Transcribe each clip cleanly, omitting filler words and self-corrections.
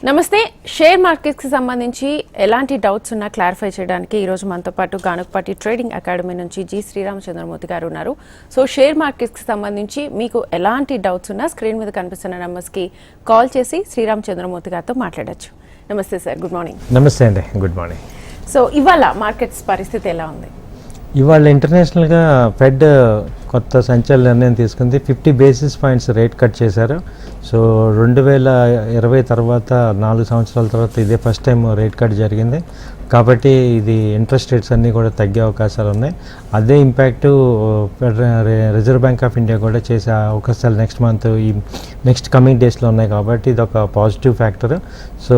నమస్తే. షేర్ మార్కెట్కి సంబంధించి ఎలాంటి డౌట్స్ ఉన్నా క్లారిఫై చేయడానికి ఈరోజు మనతో పాటు గానుగపాటి ట్రేడింగ్ అకాడమీ నుంచి జి శ్రీరామచంద్రమూర్తి గారు ఉన్నారు. సో షేర్ మార్కెట్కి సంబంధించి మీకు ఎలాంటి డౌట్స్ ఉన్నా స్క్రీన్ మీద కనిపిస్తున్న నెంబర్స్కి కాల్ చేసి శ్రీరామచంద్రమూర్తి గారితో మాట్లాడచ్చు. నమస్తే సార్, గుడ్ మార్నింగ్. నమస్తే అండి, గుడ్ మార్నింగ్. సో ఇవాళ మార్కెట్స్ పరిస్థితి ఎలా ఉంది? ఇవాళ ఇంటర్నేషనల్గా ఫెడ్ కొత్త సంచలన నిర్ణయం తీసుకుంది. 50 బేసిస్ పాయింట్స్ రేట్ కట్ చేశారు. సో 2020 తర్వాత 4 సంవత్సరాల తర్వాత ఇదే ఫస్ట్ టైం రేట్ కట్ జరిగింది. కాబట్టి ఇది ఇంట్రెస్ట్ రేట్స్ అన్నీ కూడా తగ్గే అవకాశాలు ఉన్నాయి. అదే impact reserve bank of India కూడా చేసే అవకాశాలు నెక్స్ట్ కమింగ్ డేస్లో ఉన్నాయి. కాబట్టి ఇది ఒక positive factor. So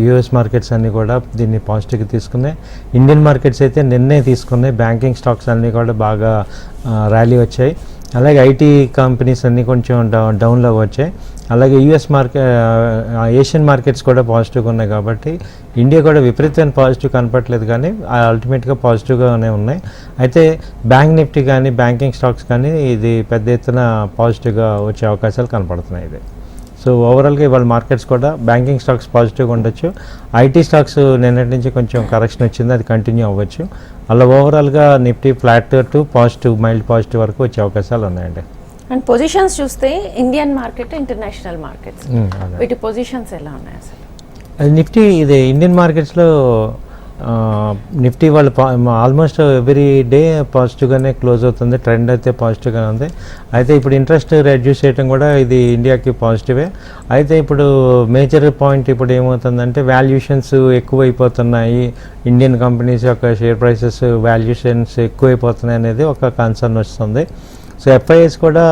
US markets అన్నీ కూడా దీన్ని పాజిటివ్గా తీసుకున్నాయి. ఇండియన్ మార్కెట్స్ అయితే నిన్నే తీసుకున్నాయి. బ్యాంకింగ్ స్టాక్స్ అన్నీ కూడా బాగా ర్యాలీ వచ్చాయి. అలాగే ఐటీ కంపెనీస్ అన్నీ కొంచెం డౌన్లో వచ్చాయి. అలాగే ఏషియన్ మార్కెట్స్ కూడా పాజిటివ్గా ఉన్నాయి. కాబట్టి ఇండియా కూడా విపరీతమైన పాజిటివ్ కనపట్లేదు, కానీ అల్టిమేట్గా పాజిటివ్గానే ఉన్నాయి. అయితే బ్యాంక్ నిఫ్టీ కానీ బ్యాంకింగ్ స్టాక్స్ కానీ ఇది పెద్ద ఎత్తున పాజిటివ్గా వచ్చే అవకాశాలు కనపడుతున్నాయి. ఇది సో ఓవరాల్గా ఇవాళ మార్కెట్స్ కూడా బ్యాంకింగ్ స్టాక్స్ పాజిటివ్గా ఉండొచ్చు. ఐటీ స్టాక్స్ నిన్నటి నుంచి కొంచెం కరెక్షన్ వచ్చింది, అది కంటిన్యూ అవ్వచ్చు. అలా ఓవరాల్గా Nifty flat to positive, mild positive వరకు వచ్చే అవకాశాలు ఉన్నాయండి. అండ్ పొజిషన్స్ చూస్తే ఇండియన్ మార్కెట్, ఇంటర్నేషనల్ మార్కెట్స్ వీటి పొజిషన్స్ ఎలా ఉన్నాయి అసలు? అది నిఫ్టీ ఇది ఇండియన్ మార్కెట్స్లో నిఫ్టీ వాళ్ళు ఆల్మోస్ట్ ఎవ్రీ డే పాజిటివ్గానే క్లోజ్ అవుతుంది. ట్రెండ్ అయితే పాజిటివ్గానే ఉంది. అయితే ఇప్పుడు ఇంట్రెస్ట్ రెడ్యూస్ చేయడం కూడా ఇది ఇండియాకి పాజిటివే. అయితే ఇప్పుడు మేజర్ పాయింట్ ఇప్పుడు ఏమవుతుందంటే వాల్యుయేషన్స్ ఎక్కువైపోతున్నాయి, ఇండియన్ కంపెనీస్ యొక్క షేర్ ప్రైసెస్ వాల్యుయేషన్స్ ఎక్కువైపోతున్నాయి అనేది ఒక కన్సర్న్ వస్తుంది. సో ఎఫ్ఐఎస్ కూడా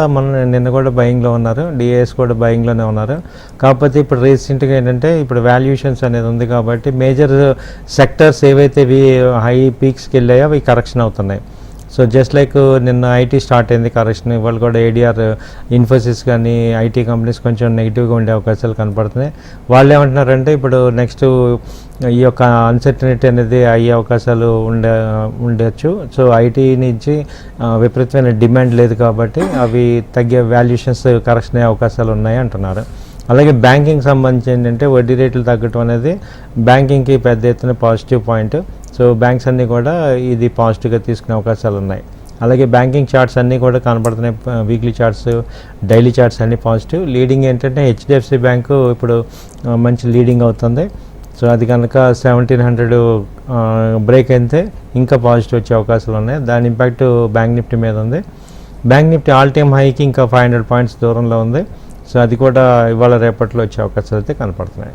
నిన్న కూడా బయింగ్లో ఉన్నారు, డిఐఎస్ కూడా బయింగ్లోనే ఉన్నారు. కాకపోతే ఇప్పుడు రీసెంట్గా ఏంటంటే ఇప్పుడు వాల్యుయేషన్స్ అనేది ఉంది కాబట్టి మేజర్ సెక్టర్స్ ఏవైతే హై పీక్స్కి వెళ్ళాయో అవి కరెక్షన్ అవుతున్నాయి. సో జస్ట్ లైక్ నిన్న ఐటీ స్టార్ట్ అయింది కరెక్షన్, ఇవాళ కూడా ఏడిఆర్, ఇన్ఫోసిస్ కానీ ఐటీ కంపెనీస్ కొంచెం నెగిటివ్గా ఉండే అవకాశాలు కనపడుతున్నాయి. వాళ్ళు ఏమంటున్నారంటే ఇప్పుడు నెక్స్ట్ ఈ యొక్క అన్సర్టనిటీ అనేది అయ్యే అవకాశాలు ఉండొచ్చు. సో ఐటీ నుంచి విపరీతమైన డిమాండ్ లేదు కాబట్టి అవి తగ్గే వాల్యుయేషన్స్ కరెక్షన్ అయ్యే అవకాశాలు ఉన్నాయి అంటున్నారు. అలాగే బ్యాంకింగ్ సంబంధించి ఏంటంటే వడ్డీ రేట్లు తగ్గటం అనేది బ్యాంకింగ్కి పెద్ద ఎత్తున పాజిటివ్ పాయింట్. సో బ్యాంక్స్ అన్నీ కూడా ఇది పాజిటివ్గా తీసుకునే అవకాశాలు ఉన్నాయి. అలాగే బ్యాంకింగ్ చార్ట్స్ అన్నీ కూడా కనపడుతున్నాయి. వీక్లీ చార్ట్స్, డైలీ చార్ట్స్ అన్నీ పాజిటివ్. లీడింగ్ ఏంటంటే హెచ్డిఎఫ్సి బ్యాంకు ఇప్పుడు మంచి లీడింగ్ అవుతుంది. సో అది కనుక 1700 బ్రేక్ అయితే ఇంకా పాజిటివ్ వచ్చే అవకాశాలు ఉన్నాయి. దాని ఇంపాక్ట్ బ్యాంక్ నిఫ్టీ మీద ఉంది. బ్యాంక్ నిఫ్టీ ఆల్ టైమ్ హైకి ఇంకా 500 పాయింట్స్ దూరంలో ఉంది. సో అది కూడా ఇవాళ రేపట్లో వచ్చే అవకాశాలు అయితే కనపడుతున్నాయి.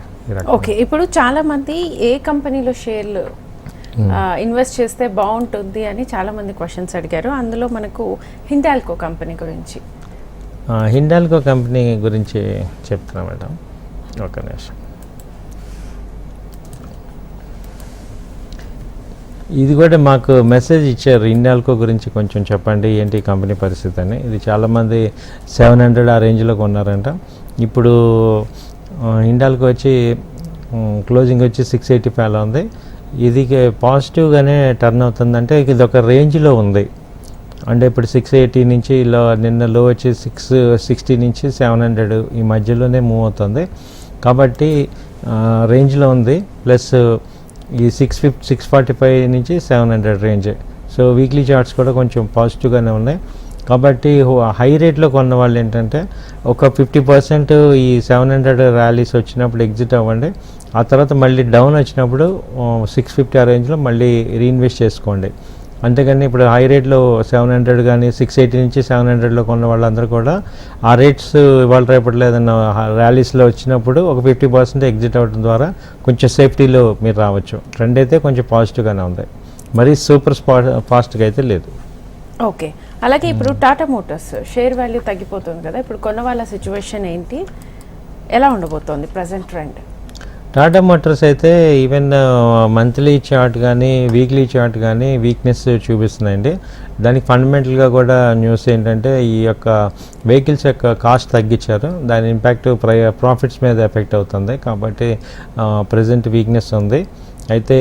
ఓకే, ఇప్పుడు చాలామంది ఏ కంపెనీలో షేర్లు ఇన్వెస్ట్ చేస్తే బాగుంటుంది అని చాలామంది క్వశ్చన్స్ అడిగారు. అందులో మనకు హిండాల్కో కంపెనీ గురించి చెప్తున్నా మేడం, ఒక నిమిషం. ఇది కూడా మాకు మెసేజ్ ఇచ్చారు, హిండాల్కో గురించి కొంచెం చెప్పండి ఏంటి కంపెనీ పరిస్థితి అని. ఇది చాలామంది 700 ఆ రేంజ్లో కొన్నారంట. ఇప్పుడు హిండాల్కో వచ్చి క్లోజింగ్ వచ్చి 685లో ఉంది. ఇది పాజిటివ్గానే టర్న్ అవుతుందంటే ఇది ఒక రేంజ్లో ఉంది. అంటే ఇప్పుడు 680 నుంచి నిన్న లో వచ్చి 660 నుంచి 700 ఈ మధ్యలోనే మూవ్ అవుతుంది. కాబట్టి రేంజ్లో ఉంది. ప్లస్ ఈ 645 నుంచి 700 రేంజ్. సో వీక్లీ చార్ట్స్ కూడా కొంచెం పాజిటివ్గానే ఉన్నాయి. కాబట్టి హై రేట్లో కొన్న వాళ్ళు ఏంటంటే ఒక 50% ఈ 700 ర్యాలీస్ వచ్చినప్పుడు ఎగ్జిట్ అవ్వండి. ఆ తర్వాత మళ్ళీ డౌన్ వచ్చినప్పుడు 650 ఆ రేంజ్లో మళ్ళీ రీఇన్వెస్ట్ చేసుకోండి. అంతేగాని ఇప్పుడు హై రేట్లో 700 కానీ 680 నుంచి 700లో కొన్న వాళ్ళందరూ కూడా ఆ రేట్స్ ఇవాళ రేపట్లో ఏదైనా ర్యాలీస్లో వచ్చినప్పుడు ఒక 50% ఎగ్జిట్ అవ్వడం ద్వారా కొంచెం సేఫ్టీలో మీరు రావచ్చు. ట్రెండ్ అయితే కొంచెం పాజిటివ్గానే ఉంది, మరీ సూపర్ ఫాస్ట్గా అయితే లేదు. ఓకే, అలాగే ఇప్పుడు టాటా మోటార్స్ షేర్ వాల్యూ తగ్గిపోతుంది కదా, ఇప్పుడు కొన్న వాళ్ళ సిచ్యువేషన్ ఏంటి, ఎలా ఉండబోతోంది ప్రజెంట్ ట్రెండ్? టాటా మోటార్స్ అయితే ఈవెన్ మంత్లీ చార్ట్ కానీ వీక్లీ చార్ట్ కానీ వీక్నెస్ చూపిస్తున్నాయండి. దానికి ఫండమెంటల్గా కూడా న్యూస్ ఏంటంటే ఈ యొక్క వెహికల్స్ యొక్క కాస్ట్ తగ్గించారు, దాని ఇంపాక్ట్ ప్రాఫిట్స్ మీద ఎఫెక్ట్ అవుతుంది. కాబట్టి ప్రజెంట్ వీక్నెస్ ఉంది. అయితే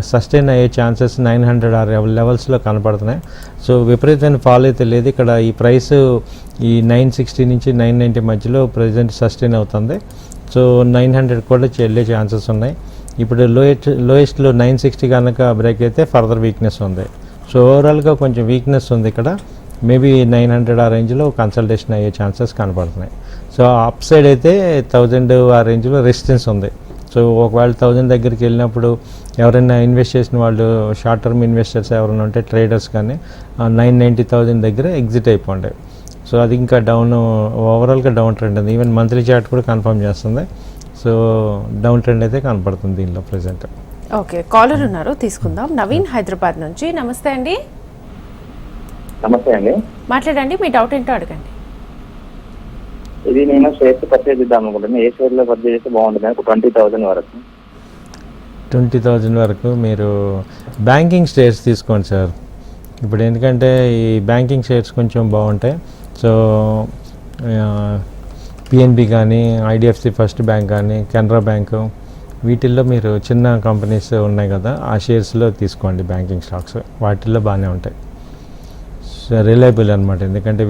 సస్టైన్ అయ్యే ఛాన్సెస్ 900 లెవెల్స్లో కనపడుతున్నాయి. సో విపరీతమైన ఫాల్ అయితే లేదు. ఇక్కడ ఈ ప్రైస్ ఈ 960 నుంచి 990 మధ్యలో ప్రజెంట్ సస్టైన్ అవుతుంది. సో 900 కూడా వెళ్ళే ఛాన్సెస్ ఉన్నాయి. ఇప్పుడు లోయెస్ట్లో 960 కనుక బ్రేక్ అయితే ఫర్దర్ వీక్నెస్ ఉంది. సో ఓవరాల్గా కొంచెం వీక్నెస్ ఉంది ఇక్కడ. మేబీ 900 ఆ రేంజ్లో కన్సల్టేషన్ అయ్యే ఛాన్సెస్ కనపడుతున్నాయి. సో అప్ సైడ్ అయితే 1000 ఆ రేంజ్లో రెసిస్టెన్స్ ఉంది. సో ఒకవేళ 1000 దగ్గరికి వెళ్ళినప్పుడు ఎవరైనా ఇన్వెస్ట్ చేసిన వాళ్ళు షార్ట్ టర్మ్ ఇన్వెస్టర్స్ ఎవరైనా ఉంటే ట్రేడర్స్ కానీ 990,000 దగ్గర ఎగ్జిట్ అయిపోండి. సో అది ఇంకా ఓవరాల్గా డౌన్ ట్రెండ్ ఉంది. ఈవెన్ మంత్లీ చార్ట్ కూడా కన్ఫర్మ్ చేస్తుంది. సో డౌన్ ట్రెండ్ అయితే కనపడుతుంది దీనిలో ప్రజెంట్. ఓకే, కాలర్ ఉన్నారు, తీసుకుందాం. నవీన్ హైదరాబాద్ నుంచి. నమస్తే అండి. నమస్తే అండి, మాట్లాడండి, మీ డౌట్ ఏంటో అడగండి. ఇది నేను షేర్స్ పర్చేజ్ చేద్దాం అనుకుంటున్నాను. ఏ షేర్ లో పర్చేజ్ చేస్తే బాగుంటుంది? ఒక 20,000 వరకు. 20,000 వరకు మీరు బ్యాంకింగ్ షేర్స్ తీసుకోండి సార్. ఇప్పుడు ఎందుకంటే ఈ బ్యాంకింగ్ షేర్స్ కొంచెం బాగుంటాయి. సో పిఎన్బి కానీ, ఐడిఎఫ్సి ఫస్ట్ బ్యాంక్ కానీ, కెనరా బ్యాంకు, వీటిల్లో మీరు చిన్న కంపెనీస్ ఉన్నాయి కదా, ఆ షేర్స్లో తీసుకోండి బ్యాంకింగ్ స్టాక్స్. వాటిల్లో బాగానే ఉంటాయి. సో రిలయబుల్ అనమాట. ఎందుకంటే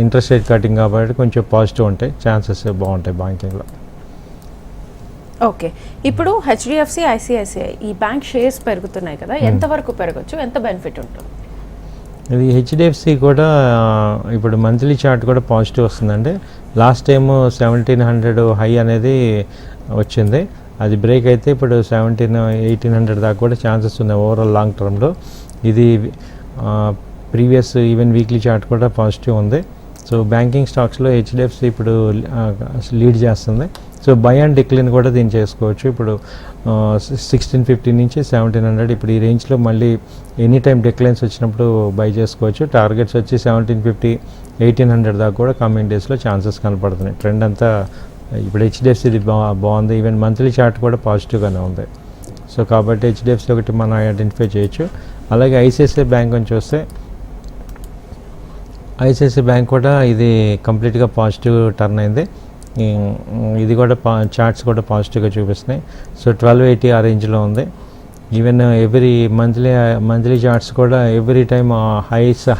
ఇంట్రెస్ట్ రేట్ కటింగ్ కాబట్టి కొంచెం పాజిటివ్ ఉంటాయి, ఛాన్సెస్ బాగుంటాయి బ్యాంకింగ్లో. ఓకే, ఇప్పుడు హెచ్డిఎఫ్సి, ఐసిఐసిఐ ఈ బ్యాంక్ షేర్స్ పెరుగుతున్నాయి కదా, ఎంతవరకు పెరగచ్చు, ఎంత బెనిఫిట్ ఉంటుంది? ఇది హెచ్డిఎఫ్సి కూడా ఇప్పుడు మంత్లీ చార్ట్ కూడా పాజిటివ్ వస్తుందండి. లాస్ట్ టైము 1700 హై అనేది వచ్చింది. అది బ్రేక్ అయితే ఇప్పుడు 1800 దాకా కూడా ఛాన్సెస్ ఉన్నాయి ఓవరాల్ లాంగ్ టర్మ్లో. ఇది ప్రీవియస్ ఈవెన్ వీక్లీ చార్ట్ కూడా పాజిటివ్ ఉంది. సో బ్యాంకింగ్ స్టాక్స్లో హెచ్డిఎఫ్సి ఇప్పుడు లీడ్ చేస్తుంది. సో బై అండ్ డిక్లైన్ కూడా దీన్ని చేసుకోవచ్చు. ఇప్పుడు 1650 నుంచి 1700 ఇప్పుడు ఈ రేంజ్లో మళ్ళీ ఎనీ టైం డిక్లైన్స్ వచ్చినప్పుడు బై చేసుకోవచ్చు. టార్గెట్స్ వచ్చి 1750, 1800 దాకా కూడా కమింగ్ డేస్లో ఛాన్సెస్ కనపడుతున్నాయి. ట్రెండ్ అంతా ఇప్పుడు హెచ్డిఎఫ్సిది బాగుంది. ఈవెన్ మంత్లీ చార్ట్ కూడా పాజిటివ్గానే ఉంది. సో కాబట్టి హెచ్డిఎఫ్సి ఒకటి మనం ఐడెంటిఫై చేయొచ్చు. అలాగే ఐసిఐసిఐ బ్యాంక్ అని చూస్తే ఐసిఐసిఐ బ్యాంక్ కూడా ఇది కంప్లీట్గా పాజిటివ్ టర్న్ అయింది. ఇది కూడా చార్ట్స్ కూడా పాజిటివ్గా చూపిస్తున్నాయి. సో 1280 ఆ రేంజ్లో ఉంది. ఈవెన్ ఎవ్రీ మంత్లీ చార్ట్స్ కూడా every time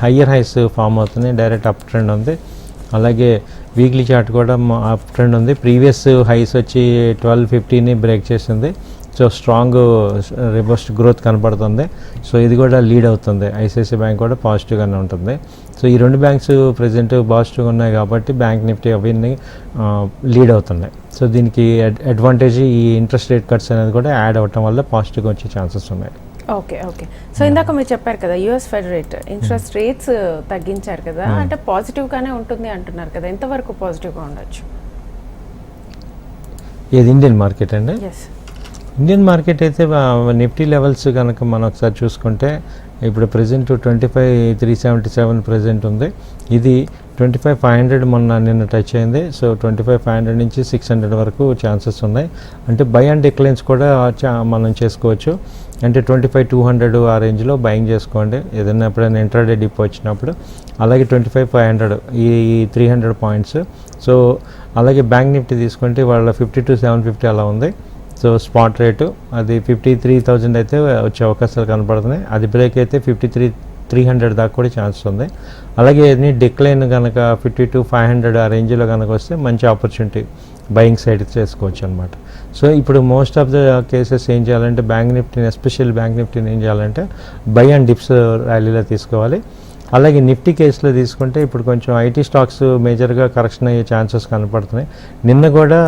higher highs form అవుతున్నాయి. డైరెక్ట్ అప్ ట్రెండ్ ఉంది. అలాగే వీక్లీ చార్ట్ కూడా అప్ ట్రెండ్ ఉంది. ప్రీవియస్ హైస్ వచ్చి 1250ని బ్రేక్ చేసింది. సో స్ట్రాంగ్ రిబస్ట్ గ్రోత్ కనపడుతుంది. సో ఇది కూడా లీడ్ అవుతుంది. ఐసిఐసిఐ బ్యాంక్ కూడా పాజిటివ్గానే ఉంటుంది. సో ఈ రెండు బ్యాంక్స్ ప్రజెంట్ పాజిటివ్గా ఉన్నాయి కాబట్టి బ్యాంక్ నిఫ్టీ అవన్నీ లీడ్ అవుతున్నాయి. సో దీనికి అడ్వాంటేజ్ ఈ ఇంట్రెస్ట్ రేట్ కట్స్ అనేది కూడా యాడ్ అవ్వటం వల్ల పాజిటివ్గా వచ్చే ఛాన్సెస్ ఉన్నాయి. ఓకే, సో ఇందాక మీరు చెప్పారు కదా US fed rate interest rates తగ్గించారు కదా, అంటే పాజిటివ్గానే ఉంటుంది అంటున్నారు కదా, ఎంతవరకు పాజిటివ్గా ఉండొచ్చు? ఇది ఇండియన్ మార్కెట్ అండి. ఎస్, ఇండియన్ మార్కెట్ అయితే నిఫ్టీ లెవెల్స్ కనుక మనం ఒకసారి చూసుకుంటే ఇప్పుడు ప్రజెంట్ 25,377 ప్రజెంట్ ఉంది. ఇది 25,500 నిన్న టచ్ అయింది. సో 25,500 నుంచి 600 వరకు ఛాన్సెస్ ఉన్నాయి. అంటే బై అండ్ డిక్లైన్స్ కూడా మనం చేసుకోవచ్చు. అంటే 25,200 ఆ రేంజ్లో బయింగ్ చేసుకోండి ఏదైనా ఎప్పుడైనా ఇంట్రాడే డిప్ వచ్చినప్పుడు. అలాగే 25,500 ఈ 300 పాయింట్స్. సో అలాగే బ్యాంక్ నిఫ్టీ తీసుకుంటే వాళ్ళ 52,750 అలా ఉంది. సో స్పాట్ రేటు అది 53,000 అయితే వచ్చే అవకాశాలు కనపడుతున్నాయి. అది బ్రేక్ అయితే 53,300 దాకా కూడా ఛాన్సెస్ ఉంది. అలాగే ఎన్ని డిక్లైన్ కనుక 52,500 ఆ రేంజ్లో కనుక వస్తే మంచి ఆపర్చునిటీ బయింగ్ సైడ్ చేసుకోవచ్చు అనమాట. సో ఇప్పుడు మోస్ట్ ఆఫ్ ద కేసెస్ ఏం చేయాలంటే బ్యాంక్ నిఫ్టీని, ఎస్పెషల్ బ్యాంక్ నిఫ్టీని ఏం చేయాలంటే బై అండ్ డిప్స్ ర్యాలీలో తీసుకోవాలి. అలాగే నిఫ్టీ కేసులో తీసుకుంటే ఇప్పుడు కొంచెం ఐటీ స్టాక్స్ మేజర్గా కరెక్షన్ అయ్యే ఛాన్సెస్ కనపడుతున్నాయి. నిన్న కూడా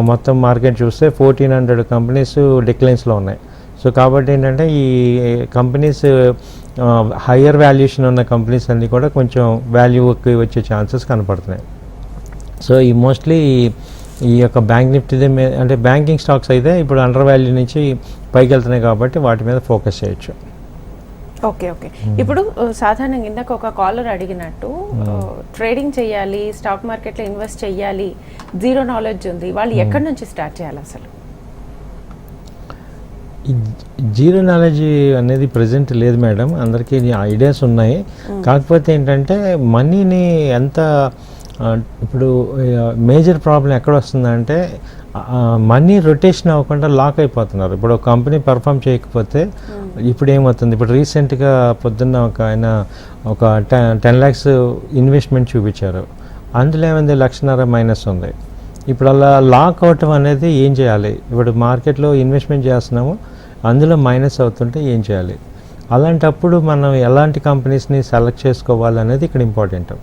మొత్తం మార్కెట్ చూస్తే 1400 కంపెనీస్ డిక్లైన్స్లో ఉన్నాయి. సో కాబట్టి ఏంటంటే ఈ కంపెనీస్ హయ్యర్ వాల్యుయేషన్ ఉన్న కంపెనీస్ అన్నీ కూడా కొంచెం వాల్యూకి వచ్చే ఛాన్సెస్ కనపడుతున్నాయి. సో ఈ మోస్ట్లీ ఈ యొక్క బ్యాంక్ నిఫ్టీ అంటే బ్యాంకింగ్ స్టాక్స్ అయితే ఇప్పుడు అండర్ వాల్యూ నుంచి పైకి వెళ్తున్నాయి కాబట్టి వాటి మీద ఫోకస్ చేయొచ్చు. ఓకే, ఇప్పుడు సాధారణంగా ఇందాక ఒక కాలర్ అడిగినట్టు ట్రేడింగ్ చేయాలి, స్టాక్ మార్కెట్లో ఇన్వెస్ట్ చేయాలి, జీరో నాలెడ్జ్ ఉంది, వాళ్ళు ఎక్కడి నుంచి స్టార్ట్ చేయాలి అసలు? జీరో నాలెడ్జ్ అనేది ప్రజెంట్ లేదు మేడం, అందరికీ ఐడియాస్ ఉన్నాయి. కాకపోతే ఏంటంటే మనీని ఎంత ఇప్పుడు మేజర్ ప్రాబ్లం ఎక్కడ వస్తుందంటే మనీ రొటేషన్ అవ్వకుండా లాక్ అయిపోతున్నారు. ఇప్పుడు ఒక కంపెనీ పర్ఫామ్ చేయకపోతే ఇప్పుడు ఏమవుతుంది, ఇప్పుడు రీసెంట్గా పొద్దున్న ఆయన ఒక 10 lakhs ఇన్వెస్ట్మెంట్ చూపించారు. అందులో ఏమైంది, 1,50,000 మైనస్ ఉంది. ఇప్పుడు అలా లాక్ అవటం అనేది ఏం చేయాలి? ఇప్పుడు మార్కెట్లో ఇన్వెస్ట్మెంట్ చేస్తున్నాము, అందులో మైనస్ అవుతుంటే ఏం చేయాలి? అలాంటప్పుడు మనం ఎలాంటి కంపెనీస్ని సెలెక్ట్ చేసుకోవాలి అనేది ఇక్కడ ఇంపార్టెంట్.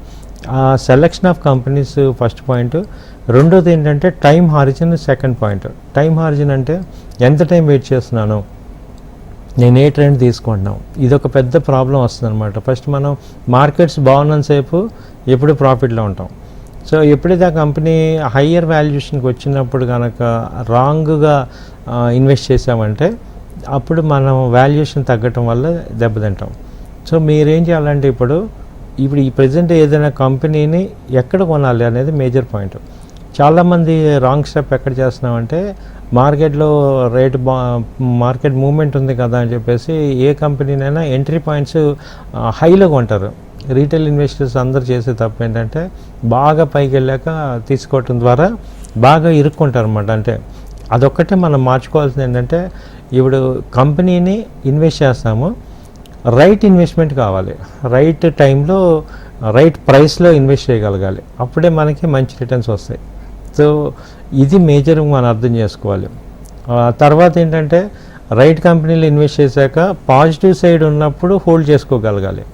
ఆ selection of companies first point. రెండోది ఏంటంటే time horizon second point. Time horizon అంటే ఎంత టైం వెయిట్ చేస్తున్నాను, నేను ఏ ట్రెండ్ తీసుకుంటున్నాం, ఇది ఒక పెద్ద ప్రాబ్లం వస్తుంది అనమాట. ఫస్ట్ మనం మార్కెట్స్ బాగున్నంతసేపు ఎప్పుడు ప్రాఫిట్లో ఉంటాం. సో ఎప్పుడైతే ఆ కంపెనీ హయ్యర్ వాల్యుయేషన్కి వచ్చినప్పుడు కనుక రాంగ్గా ఇన్వెస్ట్ చేసామంటే అప్పుడు మనం వాల్యుయేషన్ తగ్గటం వల్ల దెబ్బతింటాం. సో మీరేం చేయాలంటే ఇప్పుడు ఈ ప్రజెంట్ ఏదైనా కంపెనీని ఎక్కడ కొనాలి అనేది మేజర్ పాయింట్. చాలామంది రాంగ్ స్టెప్ ఎక్కడ చేస్తున్నామంటే మార్కెట్లో మార్కెట్ మూవ్మెంట్ ఉంది కదా అని చెప్పేసి ఏ కంపెనీనైనా ఎంట్రీ పాయింట్స్ హైలో కొంటారు. రీటైల్ ఇన్వెస్టర్స్ అందరు చేసే తప్పు ఏంటంటే బాగా పైకి వెళ్ళాక తీసుకోవటం ద్వారా బాగా ఇరుక్కుంటారు అన్నమాట. అంటే అదొక్కటే మనం మార్చుకోవాల్సింది ఏంటంటే ఇప్పుడు కంపెనీని ఇన్వెస్ట్ చేస్తాము, రైట్ ఇన్వెస్ట్మెంట్ కావాలి, రైట్ టైంలో రైట్ ప్రైస్లో ఇన్వెస్ట్ చేయగలగాలి, అప్పుడే మనకి మంచి రిటర్న్స్ వస్తాయి. సో ఇది మేజర్ మనం అర్థం చేసుకోవాలి. తర్వాత ఏంటంటే రైట్ కంపెనీలో ఇన్వెస్ట్ చేశాక పాజిటివ్ సైడ్ ఉన్నప్పుడు హోల్డ్ చేసుకోగలగాలి,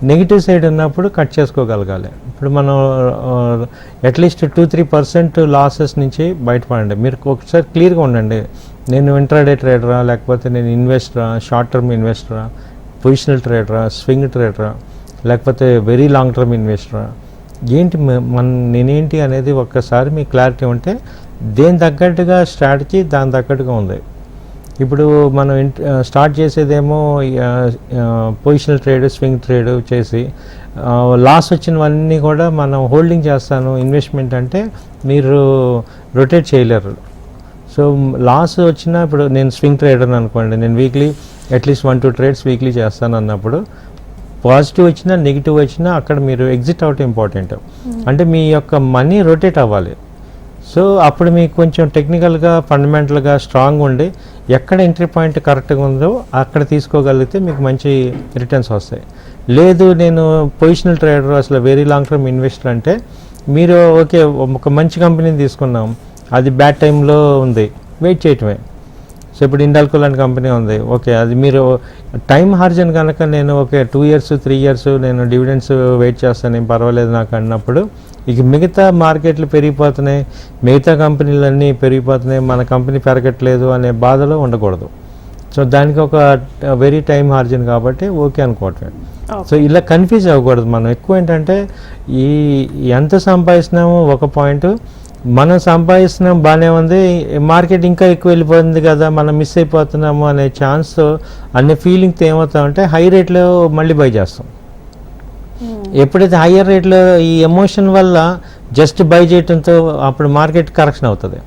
నెగిటివ్ సైడ్ ఉన్నప్పుడు కట్ చేసుకోగలగాలి. ఇప్పుడు మనం అట్లీస్ట్ 2-3% లాసెస్ నుంచి బయటపడండి. మీరు ఒకసారి క్లియర్గా ఉండండి, నేను ఇంట్రాడే ట్రేడరా, లేకపోతే నేను ఇన్వెస్టరా, షార్ట్ టర్మ్ ఇన్వెస్టరా, పొజిషనల్ ట్రేడరా, స్వింగ్ ట్రేడరా, లేకపోతే వెరీ లాంగ్ టర్మ్ ఇన్వెస్టరా, ఏంటి నేనేంటి అనేది ఒక్కసారి మీకు క్లారిటీ ఉంటే దేని తగ్గట్టుగా స్ట్రాటజీ దాని తగ్గట్టుగా ఉంది. ఇప్పుడు మనం స్టార్ట్ చేసేదేమో పొజిషనల్ ట్రేడ్, స్వింగ్ ట్రేడ్ చేసి లాస్ వచ్చినవన్నీ కూడా మనం హోల్డింగ్ చేస్తాను ఇన్వెస్ట్మెంట్ అంటే మీరు రొటేట్ చేయలేరు. సో లాస్ వచ్చినా ఇప్పుడు నేను స్వింగ్ ట్రేడర్ అనుకోండి, నేను వీక్లీ అట్లీస్ట్ 1-2 ట్రేడ్స్ వీక్లీ చేస్తాను అన్నప్పుడు పాజిటివ్ వచ్చినా నెగిటివ్ వచ్చినా అక్కడ మీరు ఎగ్జిట్ అవటం ఇంపార్టెంట్. అంటే మీ యొక్క మనీ రొటేట్ అవ్వాలి. సో అప్పుడు మీకు కొంచెం టెక్నికల్గా ఫండమెంటల్గా స్ట్రాంగ్ ఉండి ఎక్కడ ఎంట్రీ పాయింట్ కరెక్ట్గా ఉందో అక్కడ తీసుకోగలిగితే మీకు మంచి రిటర్న్స్ వస్తాయి. లేదు నేను పొజిషనల్ ట్రేడర్, అసలు వెరీ లాంగ్ టర్మ్ ఇన్వెస్టర్ అంటే మీరు ఓకే ఒక మంచి కంపెనీని తీసుకున్నాం, అది బ్యాడ్ టైంలో ఉంది, వెయిట్ చేయటమే. సో ఇప్పుడు ఇండాల్కో లాంటి కంపెనీ ఉంది, ఓకే అది మీరు టైం హార్జన్ కనుక నేను ఓకే 2 years 3 years నేను డివిడెండ్స్ వెయిట్ చేస్తాను ఏం పర్వాలేదు నాకు అన్నప్పుడు ఇక మిగతా మార్కెట్లు పెరిగిపోతున్నాయి, మిగతా కంపెనీలన్నీ పెరిగిపోతున్నాయి, మన కంపెనీ పెరగట్లేదు అనే బాధలో ఉండకూడదు. సో దానికి ఒక వెరీ టైం హార్జన్ కాబట్టి ఓకే అనుకోవటం. సో ఇలా కన్ఫ్యూజ్ అవ్వకూడదు మనం. ఎక్కువ ఏంటంటే ఎంత సంపాదిస్తున్నామో ఒక పాయింట్, మనం సంపాదిస్తున్నాం బాగానే ఉంది, మార్కెట్ ఇంకా ఎక్కువ వెళ్ళిపోతుంది కదా మనం మిస్ అయిపోతున్నాము అనే ఛాన్స్ అనే ఫీలింగ్తో ఏమవుతామంటే హై రేట్లో మళ్ళీ బై చేస్తాం. ఎప్పుడైతే హయ్యర్ రేట్లో ఈ ఎమోషన్ వల్ల జస్ట్ బై చేయడంతో అప్పుడు మార్కెట్ కరెక్షన్ అవుతుంది.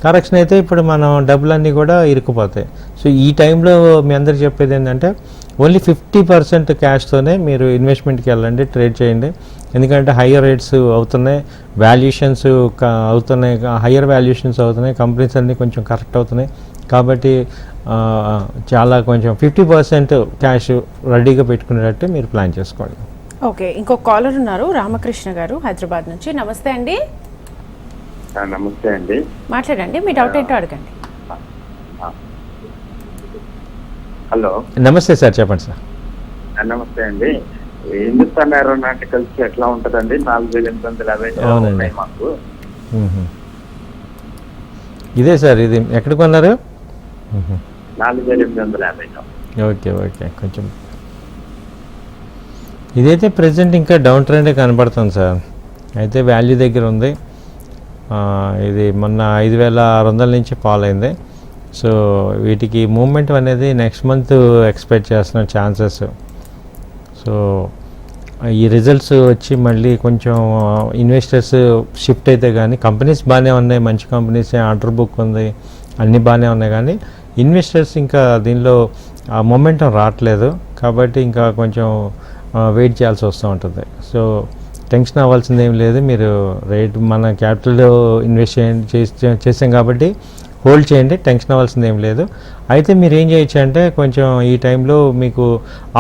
కరెక్షన్ అయితే ఇప్పుడు మనం డబ్బులన్నీ కూడా ఇరుక్కుపోతాయి. సో ఈ టైంలో మీ అందరికి చెప్పేది ఏంటంటే ఓన్లీ 50% క్యాష్తోనే మీరు ఇన్వెస్ట్మెంట్కి వెళ్ళండి, ట్రేడ్ చేయండి. ఎందుకంటే హయ్యర్ రేట్స్ అవుతున్నాయి, వాల్యుయేషన్స్ అవుతున్నాయి, హయ్యర్ వాల్యుయేషన్స్ అవుతున్నాయి, కంపెనీస్ అన్నీ కొంచెం కరెక్ట్ అవుతున్నాయి. కాబట్టి చాలా కొంచెం 50% క్యాష్ రెడీగా పెట్టుకునేటట్టు మీరు ప్లాన్ చేసుకోండి. ఓకే, ఇంకో కాలర్ ఉన్నారు, రామకృష్ణ గారు హైదరాబాద్ నుంచి. నమస్తే అండి. నమస్తే అండి. మాట్లాడండి, మీ డౌట్ ఏంటో అడగండి. హలో, నమస్తే సార్, చెప్పండి సార్. నమస్తే అండి. హిందుస్థాన్ ఏరోనాటికల్స్ ఎట్లా ఉంటుందండి? 4,850 అవునండి మాకు. ఇదే సార్, ఇది ఎక్కడ కొన్నారు? 4,850. ఓకే ఓకే, కొంచెం ఇదైతే ప్రజెంట్ ఇంకా డౌన్ ట్రెండే కనబడుతుంది సార్. అయితే వాల్యూ దగ్గర ఉంది. ఇది మొన్న 5,600 నుంచి ఫాల్ అయింది. సో వీటికి మూమెంట్ అనేది నెక్స్ట్ మంత్ ఎక్స్పెక్ట్ చేస్తున్న ఛాన్సెస్. సో ఈ రిజల్ట్స్ వచ్చి మళ్ళీ కొంచెం ఇన్వెస్టర్స్ షిఫ్ట్ అయితే కానీ, కంపెనీస్ బాగానే ఉన్నాయి, మంచి కంపెనీస్, ఆర్డర్ బుక్ ఉంది, అన్నీ బాగానే ఉన్నాయి, కానీ ఇన్వెస్టర్స్ ఇంకా దీనిలో ఆ మొమెంటం రావట్లేదు. కాబట్టి ఇంకా కొంచెం వెయిట్ చేయాల్సి వస్తూ ఉంటుంది. సో టెన్షన్ అవ్వాల్సింది ఏం లేదు. మీరు రేట్ మన క్యాపిటల్ ఇన్వెస్ట్ చేసాం కాబట్టి హోల్డ్ చేయండి, టెన్షన్ అవ్వాల్సింది ఏం లేదు. అయితే మీరు ఏం చేయొచ్చు అంటే కొంచెం ఈ టైంలో మీకు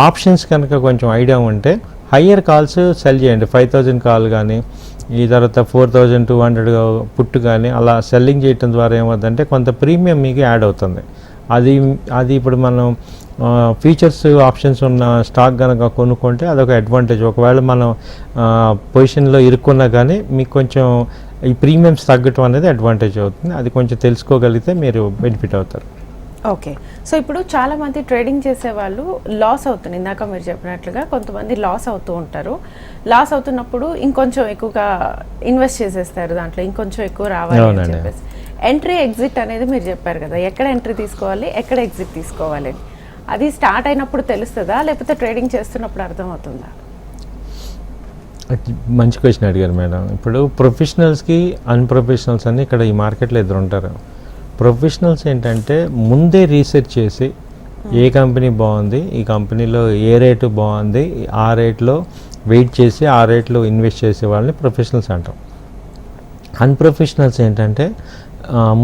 ఆప్షన్స్ కనుక కొంచెం ఐడియా ఉంటే హయ్యర్ కాల్స్ సెల్ చేయండి. 5,000 కాల్ కానీ ఈ తర్వాత 4200 పుట్టు కానీ అలా సెల్లింగ్ చేయటం ద్వారా ఏమవుతుందంటే కొంత ప్రీమియం మీకు యాడ్ అవుతుంది. అది ఇప్పుడు మనం ఫీచర్స్ ఆప్షన్స్ ఉన్న స్టాక్ కనుక కొనుక్కుంటే అదొక అడ్వాంటేజ్. ఒకవేళ మనం పొజిషన్లో ఇరుక్కున్నా కానీ మీకు కొంచెం ఈ ప్రీమియమ్స్ తగ్గటం అనేది అడ్వాంటేజ్ అవుతుంది. అది కొంచెం తెలుసుకోగలిగితే మీరు బెనిఫిట్ అవుతారు. ఓకే, సో ఇప్పుడు చాలామంది ట్రేడింగ్ చేసే వాళ్ళు లాస్ అవుతుంది. ఇందాక మీరు చెప్పినట్లుగా కొంతమంది లాస్ అవుతూ ఉంటారు. లాస్ అవుతున్నప్పుడు ఇంకొంచెం ఎక్కువగా ఇన్వెస్ట్ చేసేస్తారు, దాంట్లో ఇంకొంచెం ఎక్కువ రావాలి అని చెప్పేసి. ఎంట్రీ ఎగ్జిట్ అనేది మీరు చెప్పారు కదా, ఎక్కడ ఎంట్రీ తీసుకోవాలి, ఎక్కడ ఎగ్జిట్ తీసుకోవాలి, అది స్టార్ట్ అయినప్పుడు తెలుస్తుందా లేకపోతే ట్రేడింగ్ చేస్తున్నప్పుడు అర్థమవుతుందా? మంచి క్వశ్చన్ అడిగారు మేడం. ఇప్పుడు ప్రొఫెషనల్స్కి అన్ప్రొఫెషనల్స్ అని ఇక్కడ ఈ మార్కెట్లో ఇద్దరు ఉంటారు. ప్రొఫెషనల్స్ ఏంటంటే ముందే రీసెర్చ్ చేసి ఏ కంపెనీ బాగుంది, ఈ కంపెనీలో ఏ రేటు బాగుంది, ఆ రేట్లో వెయిట్ చేసి ఆ రేట్లో ఇన్వెస్ట్ చేసే వాళ్ళని ప్రొఫెషనల్స్ అంటాం. అన్ప్రొఫెషనల్స్ ఏంటంటే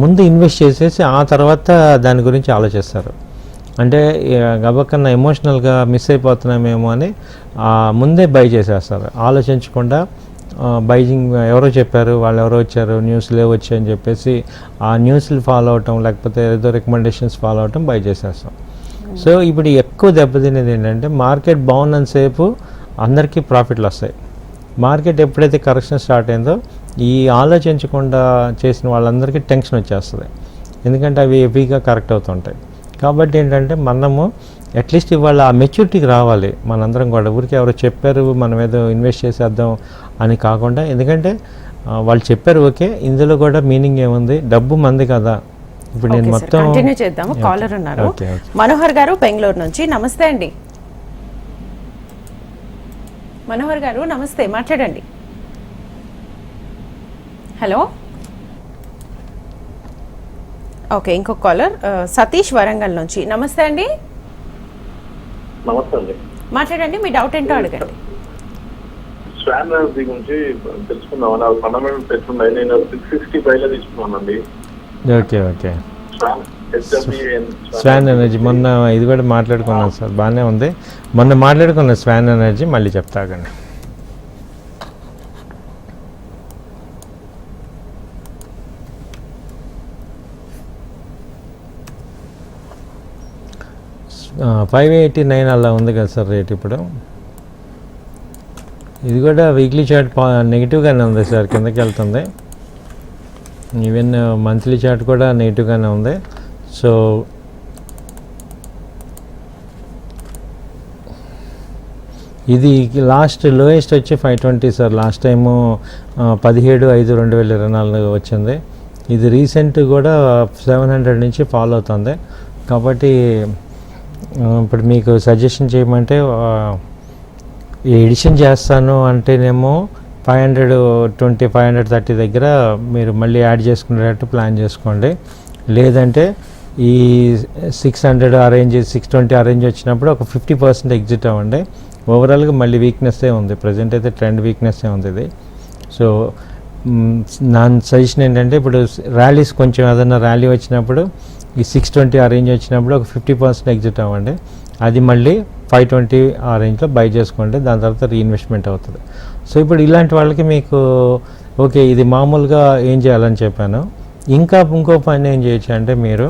ముందు ఇన్వెస్ట్ చేసేసి ఆ తర్వాత దాని గురించి ఆలోచిస్తారు. అంటే గబక్కన్నా ఎమోషనల్గా మిస్ అయిపోతున్నామేమో అని ముందే బై చేసేస్తారు, ఆలోచించకుండా. బైజింగ్ ఎవరో చెప్పారు, వాళ్ళు ఎవరో వచ్చారు, న్యూస్లో వచ్చాయని చెప్పేసి ఆ న్యూస్లు ఫాలో అవటం, లేకపోతే ఏదో రికమెండేషన్స్ ఫాలో అవటం బై చేసేస్తాం. సో ఇప్పుడు ఎక్కువ దెబ్బతినేది ఏంటంటే మార్కెట్ బాగున్నంతసేపు అందరికీ ప్రాఫిట్లు వస్తాయి. మార్కెట్ ఎప్పుడైతే కరెక్షన్ స్టార్ట్ అయిందో ఈ ఆలోచించకుండా చేసిన వాళ్ళందరికీ టెన్షన్ వచ్చేస్తుంది, ఎందుకంటే అవి హెవీగా కరెక్ట్ అవుతుంటాయి. కాబట్టి ఏంటంటే మనము అట్లీస్ట్ ఇవాళ ఆ మెచ్యూరిటీకి రావాలి మనందరం కూడా. ఊరికి ఎవరో చెప్పారు మనం ఏదో ఇన్వెస్ట్ చేసేద్దాం అని కాకుండా, ఎందుకంటే వాళ్ళు చెప్పారు ఓకే, ఇందులో కూడా మీనింగ్ ఏముంది, డబ్బు మంది కదా. ఇప్పుడు నేను మొత్తం కంటిన్యూ చేద్దాము. కాలర్ ఉన్నారు, మనోహర్ గారు బెంగళూరు నుంచి. నమస్తే అండి మనోహర్ గారు, నమస్తే, మాట్లాడండి. Hello, okay. ఇంకొక కాలర్ సతీష్ వరంగల్ నుంచి. నమస్తే అండి. నమస్తే అండి, మాట్లాడండి, మీ డౌట్ ఏంటో అడగండి. స్వాన్ ఎనర్జీ గురించి తెలుసుకుందామని, అది ఫండమెంటల్ పెట్టున్నాయి. నేను 665లో తీసుకున్నానండి. ఓకే ఓకే స్వాన్ ఎనర్జీ మొన్న ఇది కూడా మాట్లాడుకున్నాం సార్, బాగానే ఉంది. మొన్న మాట్లాడుకున్న స్వాన్ ఎనర్జీ మళ్ళీ చెప్తాగండి. $589 అలా ఉంది కదా సార్ రేట్ ఇప్పుడు. ఇది కూడా వీక్లీ చార్ట్ నెగిటివ్గానే ఉంది సార్, కిందకి వెళ్తుంది. ఈవెన్ మంత్లీ చార్ట్ కూడా నెగిటివ్గానే ఉంది. సో ఇది లాస్ట్ లోయెస్ట్ వచ్చి 520 సార్. లాస్ట్ టైము 17/5/2024 వచ్చింది. ఇది రీసెంట్ కూడా 700 నుంచి ఫాలో అవుతుంది. కాబట్టి ఇప్పుడు మీకు సజెషన్ చేయమంటే ఎడిషన్ చేస్తాను అంటేనేమో 520 530 దగ్గర మీరు మళ్ళీ యాడ్ చేసుకునేటట్టు ప్లాన్ చేసుకోండి. లేదంటే ఈ 600 అరేంజ్ 620 అరేంజ్ వచ్చినప్పుడు ఒక 50% ఎగ్జిట్ అవ్వండి. ఓవరాల్గా మళ్ళీ వీక్నెస్సే ఉంది, ప్రజెంట్ అయితే ట్రెండ్ వీక్నెస్సే ఉంది ఇది. సో నా సజెషన్ ఏంటంటే ఇప్పుడు ర్యాలీస్ కొంచెం ఏదైనా ర్యాలీ వచ్చినప్పుడు ఈ 620 ఆ రేంజ్ వచ్చినప్పుడు ఒక 50% ఎగ్జిట్ అవ్వండి. అది మళ్ళీ 520 ఆ రేంజ్లో బై చేసుకోండి, దాని తర్వాత రీఇన్వెస్ట్మెంట్ అవుతుంది. సో ఇప్పుడు ఇలాంటి వాళ్ళకి మీకు ఓకే ఇది మామూలుగా ఏం చేయాలని చెప్పాను. ఇంకో పని ఏం చేయొచ్చు అంటే మీరు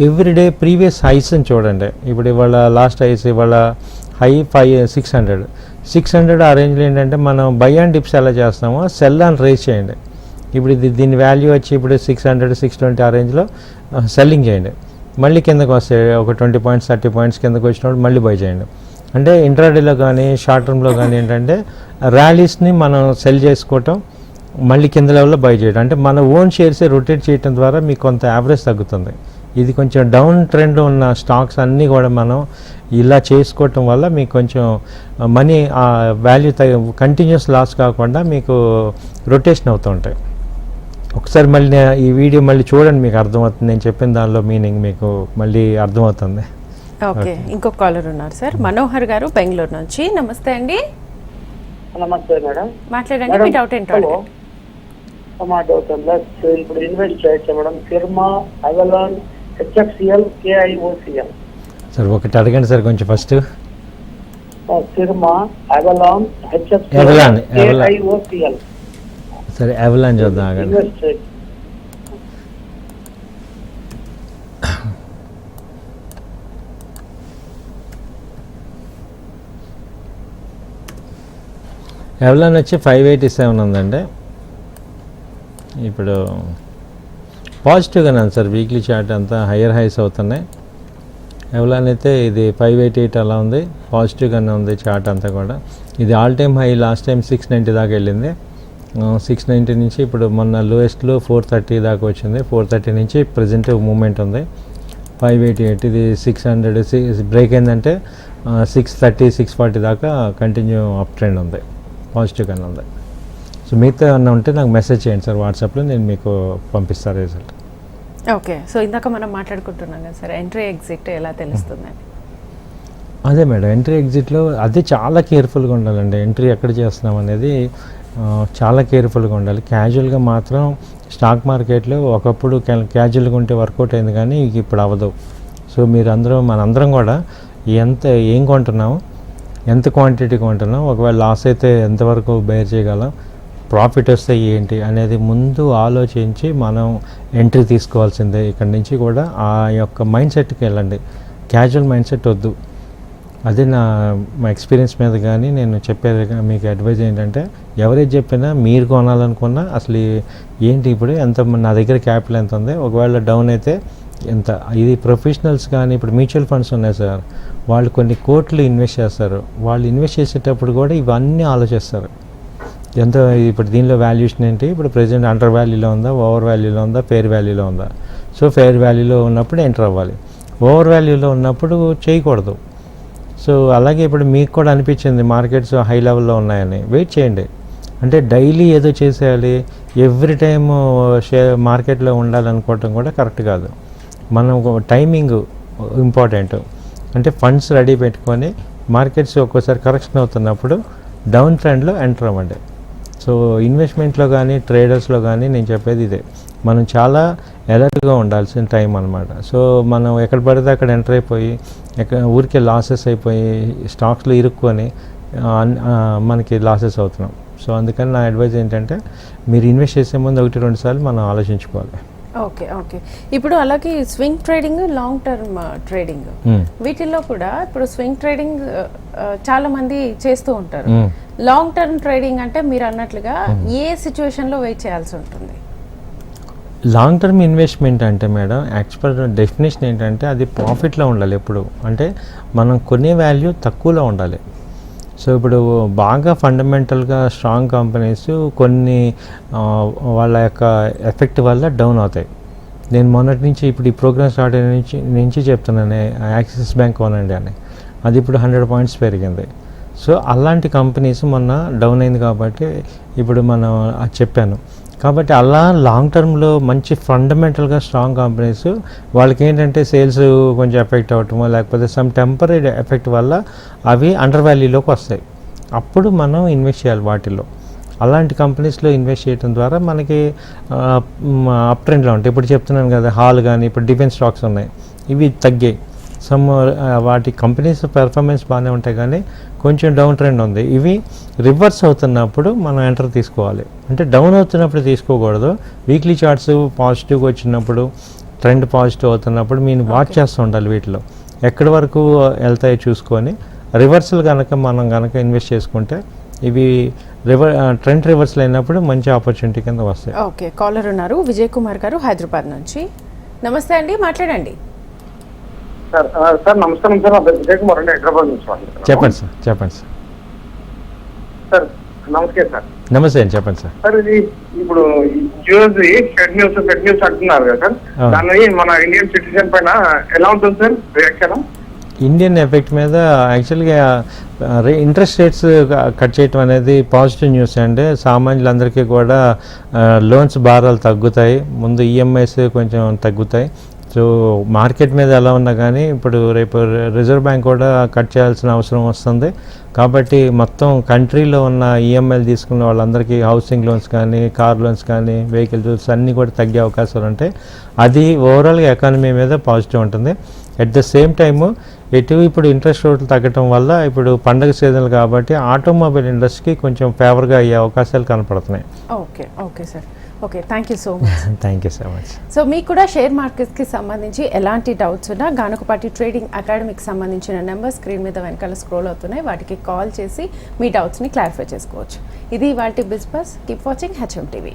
ఎవ్రీడే ప్రీవియస్ హైస్ని చూడండి. ఇప్పుడు ఇవాళ లాస్ట్ హైస్, ఇవాళ హై 600 ఆ రేంజ్లో ఏంటంటే మనం బై అండ్ డిప్స్ ఎలా చేస్తామో సెల్ అండ్ రేస్ చేయండి. ఇప్పుడు దీని వాల్యూ వచ్చి ఇప్పుడు 600 620 ఆ రేంజ్లో సెల్లింగ్ చేయండి. మళ్ళీ కిందకు వస్తే ఒక 20 పాయింట్స్ 30 పాయింట్స్ కిందకు వచ్చినప్పుడు మళ్ళీ బై చేయండి. అంటే ఇంట్రాడేలో కానీ షార్ట్ టర్మ్లో కానీ ఏంటంటే ర్యాలీస్ని మనం సెల్ చేసుకోవటం, మళ్ళీ కింద లెవెల్లో బై చేయడం. అంటే మన ఓన్ షేర్సే రొటేట్ చేయడం ద్వారా మీకు కొంత యావరేజ్ తగ్గుతుంది. ఇది కొంచెం డౌన్ ట్రెండ్ ఉన్న స్టాక్స్ అన్నీ కూడా మనం ఇలా చేసుకోవటం వల్ల మీకు కొంచెం మనీ వాల్యూ కంటిన్యూస్ లాస్ కాకుండా మీకు రొటేషన్ అవుతూ ఉంటాయి. ఒకసారి మళ్ళీ ఈ వీడియో మళ్ళీ చూడండి, మీకు అర్థమవుతుంది. నేను చెప్పిన దానిలో మీనింగ్ మీకు మళ్ళీ అర్థమవుతుంది. ఓకే, ఇంకొక కాలర్ ఉన్నారు సార్, మనోహర్ గారు బెంగళూరు నుంచి. నమస్తే అండి. నమస్తే మేడం, మాట్లాడండి, మీ డౌట్ ఏంటో అడగండి. మా డౌట్ ఇప్పుడు ఇన్వెస్ట్ చేయొచ్చా మేడం? ఫిర్మా, అవలాన్, HFCL, KIOCL. సార్ ఒకటి అడగండి సార్ కొంచెం first. Syrma, Avalon, Avalon, HFCL, సరే అవలాన్ చూద్దాం ఆగండి. ఇన్వెస్ట్ చేయండి. అవలాన్ వచ్చి 587 ఉందండి. ఇప్పుడు పాజిటివ్గానే ఉంది సార్, వీక్లీ చార్ట్ అంతా హయ్యర్ హైస్ అవుతున్నాయి. అవలాన్ అయితే ఇది 588 అలా ఉంది, పాజిటివ్గానే ఉంది చార్ట్ అంతా కూడా. ఇది all time high last time 690 దాకా వెళ్ళింది. 690 నుంచి ఇప్పుడు మొన్న లోయెస్ట్లో 430 దాకా వచ్చింది. 430 నుంచి ప్రజెంట్ మూమెంట్ ఉంది. 588 ఇది 600 బ్రేక్ అయిందంటే 630 640 దాకా కంటిన్యూ అప్ ట్రెండ్ ఉంది, పాజిటివ్గానే ఉంది. సో మిగతా ఏమన్నా ఉంటే నాకు మెసేజ్ చేయండి సార్ వాట్సాప్లో, నేను మీకు పంపిస్తాను రిజల్ట్. ఓకే, సో ఇందాక మనం మాట్లాడుకుంటున్నాం కదా సార్, ఎంట్రీ ఎగ్జిట్ ఎలా తెలుస్తుందని. అదే మేడం, ఎంట్రీ ఎగ్జిట్లో అదే చాలా కేర్ఫుల్గా ఉండాలండి. ఎంట్రీ ఎక్కడ చేస్తున్నాం అనేది చాలా కేర్ఫుల్గా ఉండాలి. క్యాజువల్గా మాత్రం స్టాక్ మార్కెట్లో ఒకప్పుడు క్యాజువల్గా ఉంటే వర్కౌట్ అయింది, కానీ ఇప్పుడు అవ్వదు. సో మనందరం కూడా ఏం కొంటున్నాము, ఎంత క్వాంటిటీ కొంటున్నాం, ఒకవేళ లాస్ అయితే ఎంతవరకు బేర్ చేయగలం, ప్రాఫిట్ వస్తే ఏంటి అనేది ముందు ఆలోచించి మనం ఎంట్రీ తీసుకోవాల్సిందే. ఇక్కడి నుంచి కూడా ఆ యొక్క మైండ్ సెట్కి వెళ్ళండి, క్యాజువల్ మైండ్ సెట్ వద్దు. అదే మా ఎక్స్పీరియన్స్ మీద కానీ నేను చెప్పేది మీకు అడ్వైజ్ ఏంటంటే, ఎవరైతే చెప్పినా మీరు కొనాలనుకున్నా అసలు ఏంటి ఇప్పుడు నా దగ్గర క్యాపిటల్ ఎంత ఉంది, ఒకవేళ డౌన్ అయితే ఎంత. ఇది ప్రొఫెషనల్స్ కానీ ఇప్పుడు మ్యూచువల్ ఫండ్స్ ఉన్నాయి సార్, వాళ్ళు కొన్ని కోట్లు ఇన్వెస్ట్ చేస్తారు. వాళ్ళు ఇన్వెస్ట్ చేసేటప్పుడు కూడా ఇవన్నీ ఆలోచిస్తారు. ఎంత ఇప్పుడు దీనిలో వాల్యూషన్ ఏంటి, ఇప్పుడు ప్రెజెంట్ అండర్ వాల్యూలో ఉందా, ఓవర్ వాల్యూలో ఉందా, ఫేర్ వాల్యూలో ఉందా. సో ఫేర్ వాల్యూలో ఉన్నప్పుడు ఎంటర్ అవ్వాలి, ఓవర్ వాల్యూలో ఉన్నప్పుడు చేయకూడదు. సో అలాగే ఇప్పుడు మీకు కూడా అనిపించింది మార్కెట్స్ హై లెవెల్లో ఉన్నాయని, వెయిట్ చేయండి. అంటే డైలీ ఏదో చేసేయాలి, ఎవ్రీ టైమ్ మార్కెట్లో ఉండాలనుకోవటం కూడా కరెక్ట్ కాదు. మనం టైమింగ్ ఇంపార్టెంట్. అంటే ఫండ్స్ రెడీ పెట్టుకొని మార్కెట్స్ ఒక్కోసారి కరెక్షన్ అవుతున్నప్పుడు డౌన్ ట్రెండ్లో ఎంటర్ అవ్వండి. సో ఇన్వెస్ట్మెంట్లో కానీ ట్రేడర్స్లో కానీ నేను చెప్పేది ఇదే, మనం చాలా అలర్ట్గా ఉండాల్సిన టైం అనమాట. సో మనం ఎక్కడ పడితే అక్కడ ఎంటర్ అయిపోయి ఊరికే లాసెస్ అయిపోయి స్టాక్స్లో ఇరుక్కొని మనకి లాసెస్ అవుతున్నాం. సో అందుకని నా అడ్వైజ్ ఏంటంటే, మీరు ఇన్వెస్ట్ చేసే ముందు 1-2 సార్లు మనం ఆలోచించుకోవాలి. ఓకే, ఇప్పుడు అలాగే swing trading, long term trading, వీటిల్లో కూడా ఇప్పుడు స్వింగ్ ట్రేడింగ్ చాలా మంది చేస్తూ ఉంటారు. లాంగ్ టర్మ్ ట్రేడింగ్ అంటే మీరు అన్నట్లుగా ఏ సిచ్యువేషన్లో వెయిట్ చేయాల్సి ఉంటుంది? లాంగ్ టర్మ్ ఇన్వెస్ట్మెంట్ అంటే మేడం, యాక్చువల్ డెఫినేషన్ ఏంటంటే అది ప్రాఫిట్లో ఉండాలి ఎప్పుడు. అంటే మనం కొనే వాల్యూ తక్కువలో ఉండాలి. సో ఇప్పుడు బాగా ఫండమెంటల్గా స్ట్రాంగ్ కంపెనీస్ కొన్ని వాళ్ళ యొక్క ఎఫెక్ట్ వల్ల డౌన్ అవుతాయి. నేను మొన్నటి నుంచి ఇప్పుడు ఈ ప్రోగ్రామ్ స్టార్ట్ అయిన నుంచి చెప్తున్నాను, యాక్సిస్ బ్యాంక్ కొనండి అని, అది ఇప్పుడు 100 పాయింట్స్ పెరిగింది. సో అలాంటి కంపెనీస్ మొన్న డౌన్ అయింది కాబట్టి ఇప్పుడు మనం చెప్పాను. కాబట్టి అలా లాంగ్ టర్మ్లో మంచి ఫండమెంటల్గా స్ట్రాంగ్ కంపెనీస్ వాళ్ళకి ఏంటంటే సేల్స్ కొంచెం ఎఫెక్ట్ అవ్వటమో లేకపోతే సమ్ టెంపరీ ఎఫెక్ట్ వల్ల అవి అండర్ వాల్యూలోకి వస్తాయి. అప్పుడు మనం ఇన్వెస్ట్ చేయాలి వాటిల్లో. అలాంటి కంపెనీస్లో ఇన్వెస్ట్ చేయడం ద్వారా మనకి అప్ ట్రెండ్లో ఉంటాయి. ఇప్పుడు చెప్తున్నాను కదా, హాల్ కానీ ఇప్పుడు డిఫెన్స్ స్టాక్స్ ఉన్నాయి, ఇవి తగ్గాయి. వాటి కంపెనీస్ పెర్ఫార్మెన్స్ బాగానే ఉంటాయి కానీ కొంచెం డౌన్ ట్రెండ్ ఉంది. ఇవి రివర్స్ అవుతున్నప్పుడు మనం ఎంటర్ తీసుకోవాలి. అంటే డౌన్ అవుతున్నప్పుడు తీసుకోకూడదు. వీక్లీ చార్ట్స్ పాజిటివ్గా వచ్చినప్పుడు, ట్రెండ్ పాజిటివ్ అవుతున్నప్పుడు మీరు వాచ్ చేస్తూ ఉండాలి. వీటిలో ఎక్కడి వరకు వెళ్తాయో చూసుకొని రివర్సల్ మనం ఇన్వెస్ట్ చేసుకుంటే ఇవి ట్రెండ్ రివర్సల్ అయినప్పుడు మంచి ఆపర్చునిటీ కింద వస్తాయి. ఓకే, కాలర్ ఉన్నారు, విజయ్ కుమార్ గారు హైదరాబాద్ నుంచి. నమస్తే అండి, మాట్లాడండి. సార్ నమస్కారం సార్, విజయ్ కుమార్ అండి, హైదరాబాద్ నుంచి. చెప్పండి సార్. సార్ నమస్తే సార్. నమస్తే అండి, చెప్పండి సార్. సార్ ఇది ఇప్పుడు యూఎస్ ఫెడ్ న్యూస్ అంటున్నారు కదా సార్, దాన్ని మన ఇండియన్ సిటిజన్ పైన ఎలా ఉంటుంది సార్ రియాక్షన్? ఇండియన్ ఎఫెక్ట్ మీద యాక్చువల్గా ఇంట్రెస్ట్ రేట్స్ కట్ చేయటం అనేది పాజిటివ్ న్యూస్ అండి. సామాన్యులందరికీ కూడా లోన్స్ భారాలు తగ్గుతాయి, ముందు ఈఎంఐస్ కొంచెం తగ్గుతాయి. సో మార్కెట్ మీద ఎలా ఉన్నా కానీ ఇప్పుడు రేపు రిజర్వ్ బ్యాంక్ కూడా కట్ చేయాల్సిన అవసరం వస్తుంది. కాబట్టి మొత్తం కంట్రీలో ఉన్న ఈఎంఐలు తీసుకున్న వాళ్ళందరికీ హౌసింగ్ లోన్స్ కానీ, కార్ లోన్స్ కానీ, వెహికల్ లోన్స్ అన్నీ కూడా తగ్గే అవకాశాలు ఉంటాయి. అది ఓవరాల్గా ఎకానమీ మీద పాజిటివ్ ఉంటుంది. అట్ ద సేమ్ టైము ఇప్పుడు ఇంట్రెస్ట్ రేట్లు తగ్గటం వల్ల ఇప్పుడు పండగ సీజన్లు కాబట్టి ఆటోమొబైల్ ఇండస్ట్రీకి కొంచెం ఫేవర్గా అయ్యే అవకాశాలు కనపడుతున్నాయి. Okay sir. Okay, thank you so much. Thank you so much. So మీకు కూడా షేర్ మార్కెట్స్కి సంబంధించి ఎలాంటి డౌట్స్ ఉన్నా గానుగపాటి ట్రేడింగ్ అకాడమీకి సంబంధించిన నెంబర్ స్క్రీన్ మీద వెనకాల స్క్రోల్ అవుతున్నాయి. వాటికి కాల్ చేసి మీ డౌట్స్ని క్లారిఫై చేసుకోవచ్చు. ఇది ఇవాల్టి business. Keep watching HM TV.